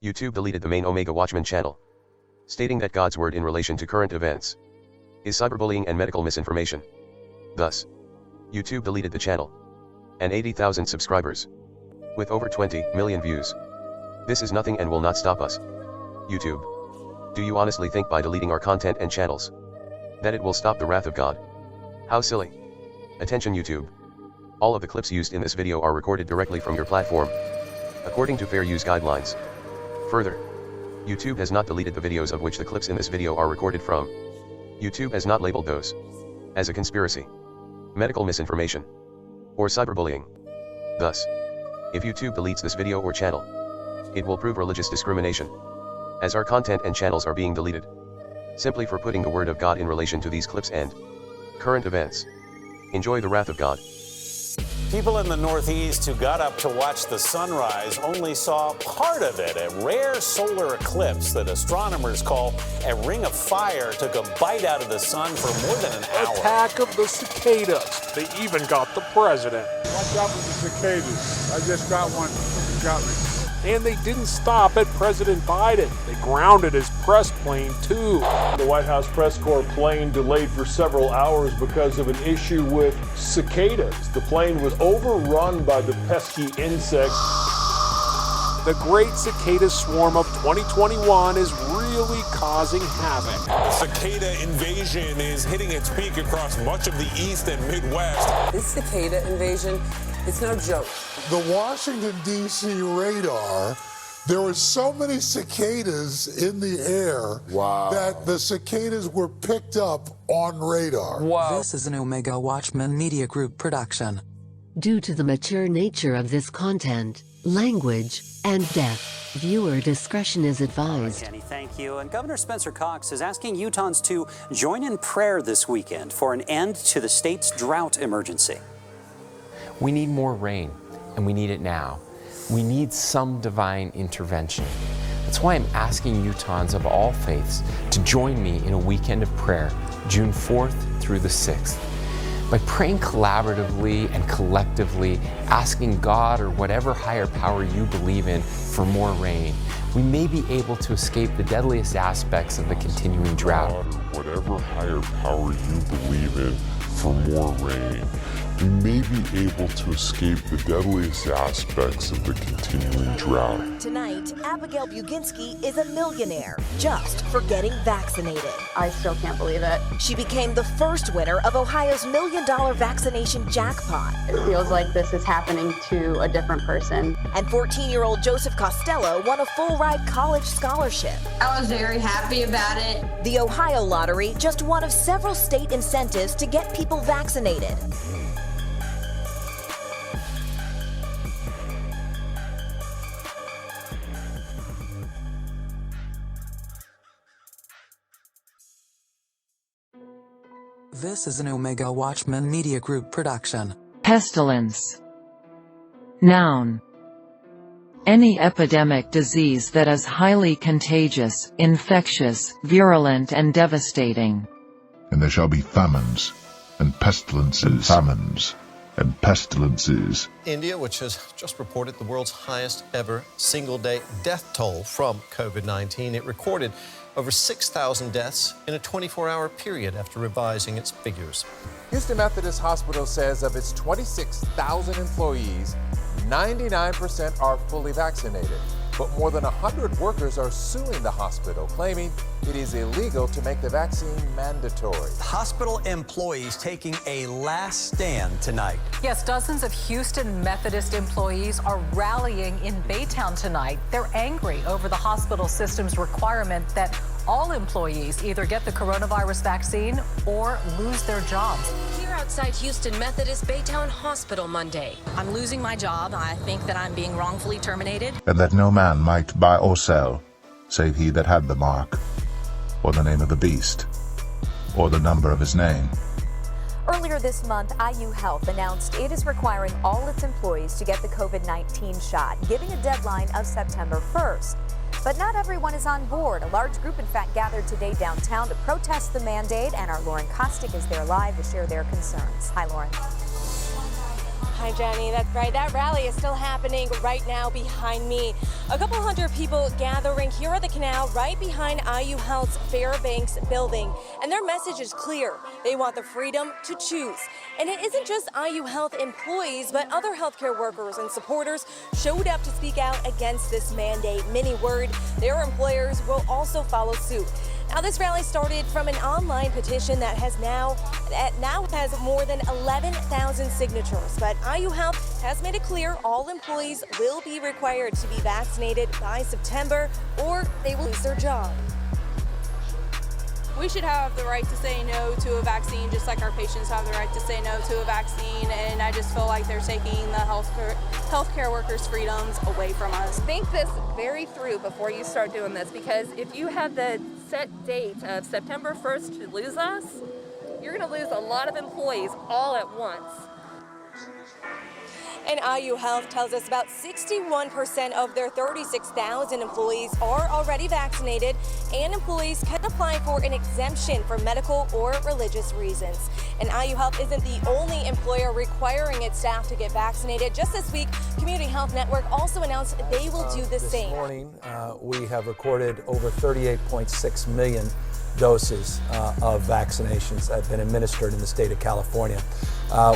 YouTube deleted the main Omega Watchman channel, stating that God's word in relation to current events is cyberbullying and medical misinformation. Thus, YouTube deleted the channel and 80,000 subscribers with over 20 million views. This is nothing and will not stop us. YouTube, do you honestly think by deleting our content and channels that it will stop the wrath of God? How silly. Attention YouTube. All of the clips used in this video are recorded directly from your platform, according to fair use guidelines. Further, YouTube has not deleted the videos of which the clips in this video are recorded from. YouTube has not labeled those as a conspiracy, medical misinformation, or cyberbullying. Thus, if YouTube deletes this video or channel, it will prove religious discrimination, as our content and channels are being deleted simply for putting the word of God in relation to these clips and current events. Enjoy the wrath of God. People in the Northeast who got up to watch the sunrise only saw part of it. A rare solar eclipse that astronomers call a ring of fire took a bite out of the sun for more than an hour. Attack of the cicadas. They even got the president. Watch out for the cicadas. I just got one. It got me. And they didn't stop at President Biden. They grounded his press plane, too. The White House press corps plane delayed for several hours because of an issue with cicadas. The plane was overrun by the pesky insect. The great cicada swarm of 2021 is really causing havoc. The cicada invasion is hitting its peak across much of the East and Midwest. This cicada invasion, it's no joke. The Washington, D.C. radar, there were so many cicadas in the air that the cicadas were picked up on radar. Wow. This is an Omega Watchman Media Group production. Due to the mature nature of this content, language, and depth, viewer discretion is advised. Kenny, thank you. And Governor Spencer Cox is asking Utahns to join in prayer this weekend for an end to the state's drought emergency. We need more rain, and we need it now. We need some divine intervention. That's why I'm asking Utahns of all faiths to join me in a weekend of prayer, June 4th through the 6th. By praying collaboratively and collectively, asking God or whatever higher power you believe in for more rain, we may be able to escape the deadliest aspects of the continuing drought. God or whatever higher power you believe in for more rain, we may be able to escape the deadliest aspects of the continuing drought. Tonight, Abigail Buginski is a millionaire just for getting vaccinated. I still can't believe it. She became the first winner of Ohio's $1 million vaccination jackpot. It feels like this is happening to a different person. And 14-year-old Joseph Costello won a full-ride college scholarship. I was very happy about it. The Ohio Lottery, just one of several state incentives to get people vaccinated. This is an Omega Watchman Media Group production. Pestilence. Noun. Any epidemic disease that is highly contagious, infectious, virulent and devastating. And there shall be famines, and pestilences, and pestilences. India, which has just reported the world's highest ever single-day death toll from COVID-19. It recorded over 6,000 deaths in a 24-hour period after revising its figures. Houston Methodist Hospital says of its 26,000 employees, 99% are fully vaccinated. But more than 100 workers are suing the hospital, claiming it is illegal to make the vaccine mandatory. Hospital employees taking a last stand tonight. Yes, dozens of Houston Methodist employees are rallying in Baytown tonight. They're angry over the hospital system's requirement that all employees either get the coronavirus vaccine or lose their jobs. Here outside Houston Methodist Baytown Hospital Monday. I'm losing my job. I think that I'm being wrongfully terminated. And that no man might buy or sell, save he that had the mark, or the name of the beast, or the number of his name. Earlier this month, IU Health announced it is requiring all its employees to get the COVID-19 shot, giving a deadline of September 1st. But not everyone is on board. A large group, in fact, gathered today downtown to protest the mandate, and our Lauren Kostick is there live to share their concerns. Hi, Lauren. Hi, Jenny. That's right. That rally is still happening right now behind me. A couple hundred people gathering here at the canal right behind IU Health's Fairbanks building. And their message is clear. They want the freedom to choose. And it isn't just IU Health employees, but other healthcare workers and supporters showed up to speak out against this mandate. Many worried their employers will also follow suit. Now, this rally started from an online petition that now has more than 11,000 signatures. But IU Health has made it clear all employees will be required to be vaccinated by September or they will lose their job. We should have the right to say no to a vaccine, just like our patients have the right to say no to a vaccine. And I just feel like they're taking the healthcare workers' freedoms away from us. Think this very through before you start doing this, because if you have the set date of September 1st to lose us, you're going to lose a lot of employees all at once. And IU Health tells us about 61% of their 36,000 employees are already vaccinated, and employees can apply for an exemption for medical or religious reasons. And IU Health isn't the only employer requiring its staff to get vaccinated. Just this week, Community Health Network also announced they will do the same. This morning, we have recorded over 38.6 million doses of vaccinations that have been administered in the state of California.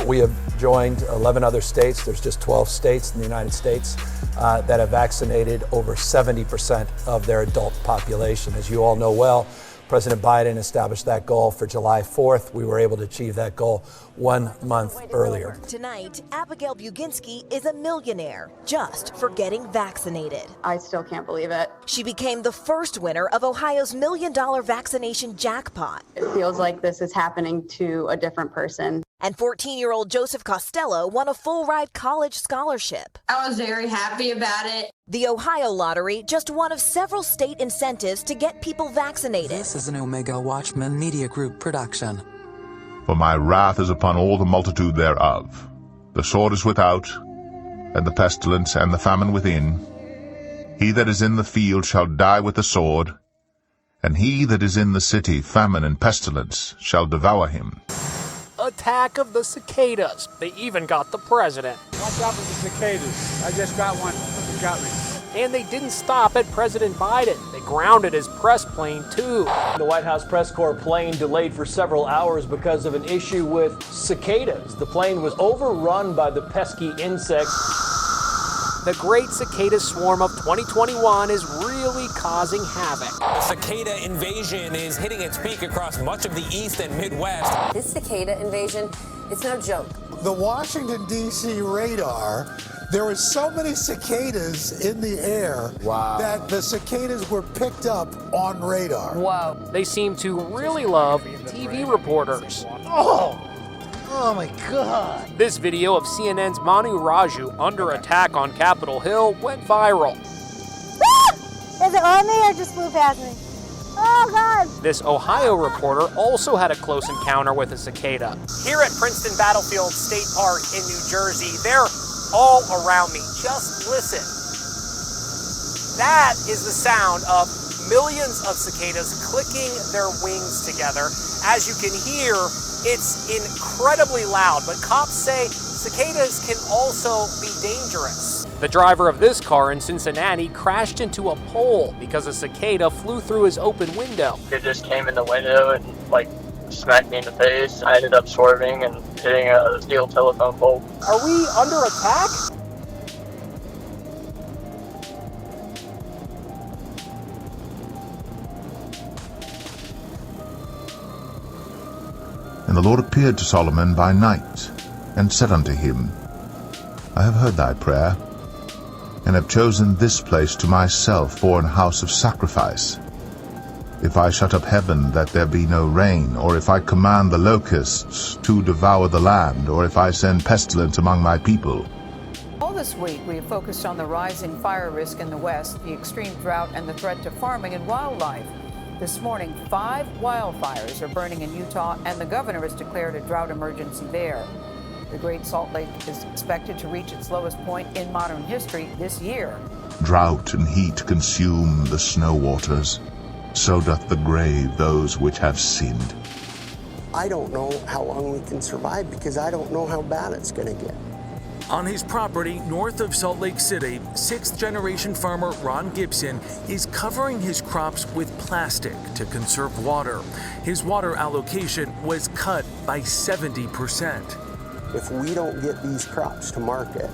We have joined 11 other states. There's just 12 states in the United States that have vaccinated over 70% of their adult population. As you all know well, President Biden established that goal for July 4th. We were able to achieve that goal 1 month earlier. Tonight, Abigail Buginski is a millionaire just for getting vaccinated. I still can't believe it. She became the first winner of Ohio's $1 million vaccination jackpot. It feels like this is happening to a different person. And 14-year-old Joseph Costello won a full-ride college scholarship. I was very happy about it. The Ohio Lottery, just one of several state incentives to get people vaccinated. This is an Omega Watchman Media Group production. For my wrath is upon all the multitude thereof. The sword is without, and the pestilence and the famine within. He that is in the field shall die with the sword, and he that is in the city, famine and pestilence, shall devour him. Attack of the cicadas. They even got the president. Watch out for the cicadas. I just got one. It got me. And they didn't stop at President Biden. They grounded his press plane, too. The White House press corps plane delayed for several hours because of an issue with cicadas. The plane was overrun by the pesky insects. The great cicada swarm of 2021 is really causing havoc. The cicada invasion is hitting its peak across much of the East and Midwest. This cicada invasion, it's no joke. The Washington, D.C. radar, there were so many cicadas in the air that the cicadas were picked up on radar. Whoa. They seem to really love TV reporters. Oh my God. This video of CNN's Manu Raju under attack on Capitol Hill went viral. Is it on me or just flew past me? Oh God. This Ohio reporter also had a close encounter with a cicada. Here at Princeton Battlefield State Park in New Jersey, they're all around me. Just listen. That is the sound of millions of cicadas clicking their wings together. As you can hear, it's incredibly loud, but cops say cicadas can also be dangerous. The driver of this car in Cincinnati crashed into a pole because a cicada flew through his open window. It just came in the window and smacked me in the face. I ended up swerving and hitting a steel telephone pole. Are we under attack? And the Lord appeared to Solomon by night, and said unto him, I have heard thy prayer, and have chosen this place to myself for an house of sacrifice. If I shut up heaven that there be no rain, or if I command the locusts to devour the land, or if I send pestilence among my people. All this week, we have focused on the rising fire risk in the West, the extreme drought, and the threat to farming and wildlife. This morning, 5 wildfires are burning in Utah, and the governor has declared a drought emergency there. The Great Salt Lake is expected to reach its lowest point in modern history this year. Drought and heat consume the snow waters, so doth the grave those which have sinned. I don't know how long we can survive because I don't know how bad it's going to get. On his property north of Salt Lake City, sixth-generation farmer Ron Gibson is covering his crops with plastic to conserve water. His water allocation was cut by 70%. If we don't get these crops to market,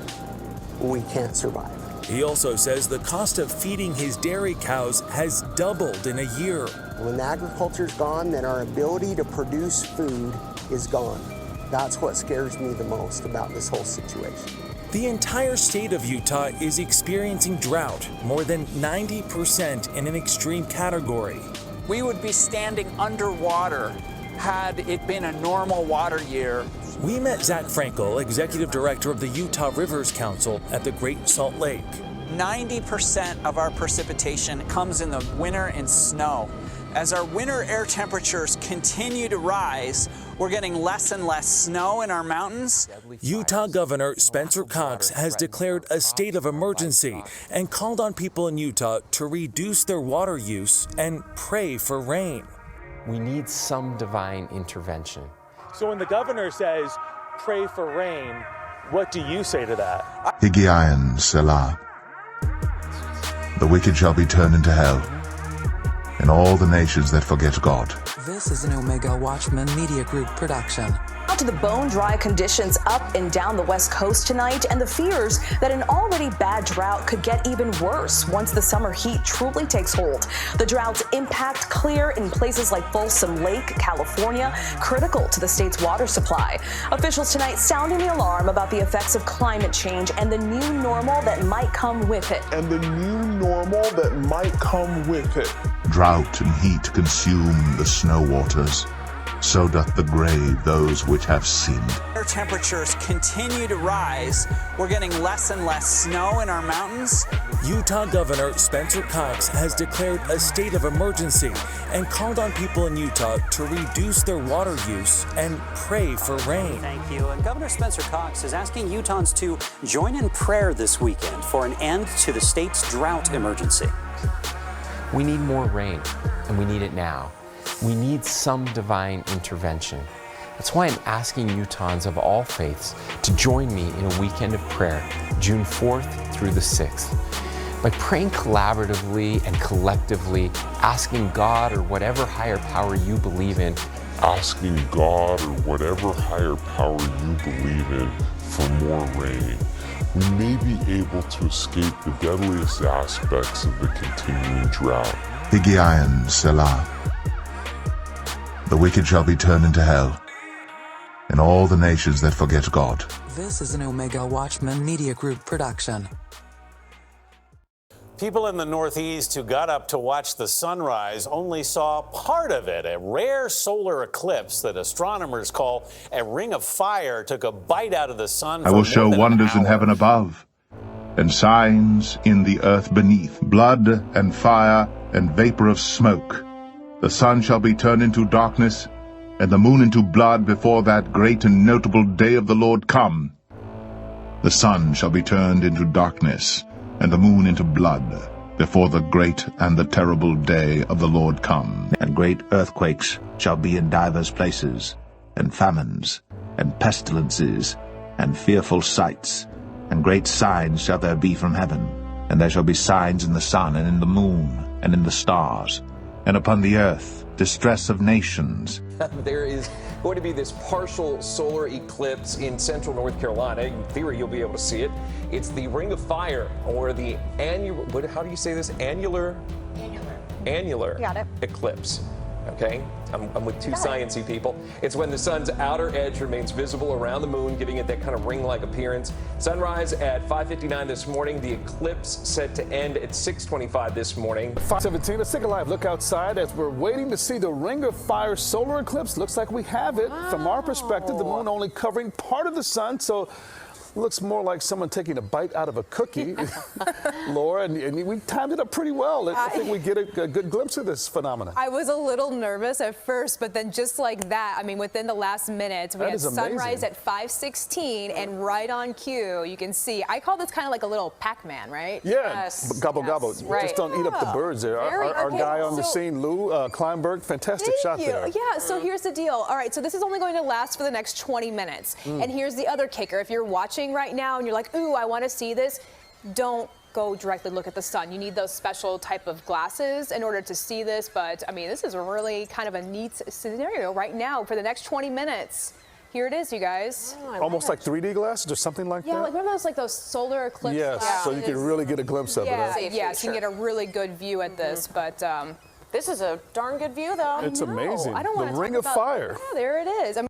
we can't survive. He also says the cost of feeding his dairy cows has doubled in a year. When agriculture's gone, then our ability to produce food is gone. That's what scares me the most about this whole situation. The entire state of Utah is experiencing drought, more than 90% in an extreme category. We would be standing underwater had it been a normal water year. We met Zach Frankel, executive director of the Utah Rivers Council at the Great Salt Lake. 90% of our precipitation comes in the winter and snow. As our winter air temperatures continue to rise, we're getting less and less snow in our mountains. Utah Governor Spencer Cox has declared a state of emergency and called on people in Utah to reduce their water use and pray for rain. We need some divine intervention. So when the governor says, pray for rain, what do you say to that? Higgaion Selah. The wicked shall be turned into hell, and all the nations that forget God. This is an Omega Watchman Media Group production. To the bone-dry conditions up and down the West Coast tonight, and the fears that an already bad drought could get even worse once the summer heat truly takes hold. The drought's impact clear in places like Folsom Lake, California, critical to the state's water supply. Officials tonight sounding the alarm about the effects of climate change and the new normal that might come with it. Drought and heat consume the snow waters. So doth the grave those which have sinned. Air temperatures continue to rise. We're getting less and less snow in our mountains. Utah Governor Spencer Cox has declared a state of emergency and called on people in Utah to reduce their water use and pray for rain. Thank you. And Governor Spencer Cox is asking Utahns to join in prayer this weekend for an end to the state's drought emergency. We need more rain, and we need it now. We need some divine intervention. That's why I'm asking Utahns of all faiths to join me in a weekend of prayer, June 4th through the 6th. By praying collaboratively and collectively, asking God or whatever higher power you believe in, asking God or whatever higher power you believe in for more rain, we may be able to escape the deadliest aspects of the continuing drought. Higgaion Selah. The wicked shall be turned into hell, and all the nations that forget God. This is an Omega Watchman Media Group production. People in the Northeast who got up to watch the sunrise only saw part of it. A rare solar eclipse that astronomers call a ring of fire took a bite out of the sun. I will show wonders in heaven above, and signs in the earth beneath, blood and fire and vapor of smoke. The sun shall be turned into darkness, and the moon into blood before that great and notable day of the Lord come. The sun shall be turned into darkness, and the moon into blood, before the great and the terrible day of the Lord come. And great earthquakes shall be in divers places, and famines, and pestilences, and fearful sights, and great signs shall there be from heaven. And there shall be signs in the sun, and in the moon, and in the stars, and upon the earth distress of nations. There is going to be this partial solar eclipse in central North Carolina. In theory, you'll be able to see it. It's the Ring of Fire, or the annular, how do you say this? Annular Got it. eclipse. Okay, I'm with two sciencey people. It's when the sun's outer edge remains visible around the moon, giving it that kind of ring-like appearance. Sunrise at 5:59 this morning. The eclipse set to end at 6:25 this morning. 5:17. Let's take a live look outside as we're waiting to see the Ring of Fire solar eclipse. Looks like we have it. From our perspective, the moon only covering part of the sun, so looks more like someone taking a bite out of a cookie, Laura, and we timed it up pretty well. I think we get a good glimpse of this phenomenon. I was a little nervous at first, but then just like that, I mean, within the last minutes, we had sunrise at 5:16, and right on cue, you can see. I call this kind of like a little Pac-Man, right? Yeah, yes. gobble, gobble. Right. Just don't eat up the birds there. Our guy on the scene, Lou Kleinberg, fantastic shot there. Yeah, so here's the deal. All right, so this is only going to last for the next 20 minutes. And here's the other kicker. If you're watching watching right now and you're like, ooh, I want to see this, don't go directly look at the sun. You need those special type of glasses in order to see this. But I mean, this is really kind of a neat scenario right now for the next 20 minutes. Here it is, you guys. Almost like 3D glasses or something like that? Yeah, like remember those solar eclipse Yes, so you can really get a glimpse of it. Yes, you can get a really good view at this, but this is a darn good view, though. It's amazing. I don't want the to Ring talk of about, Fire. Yeah, there it is. I mean,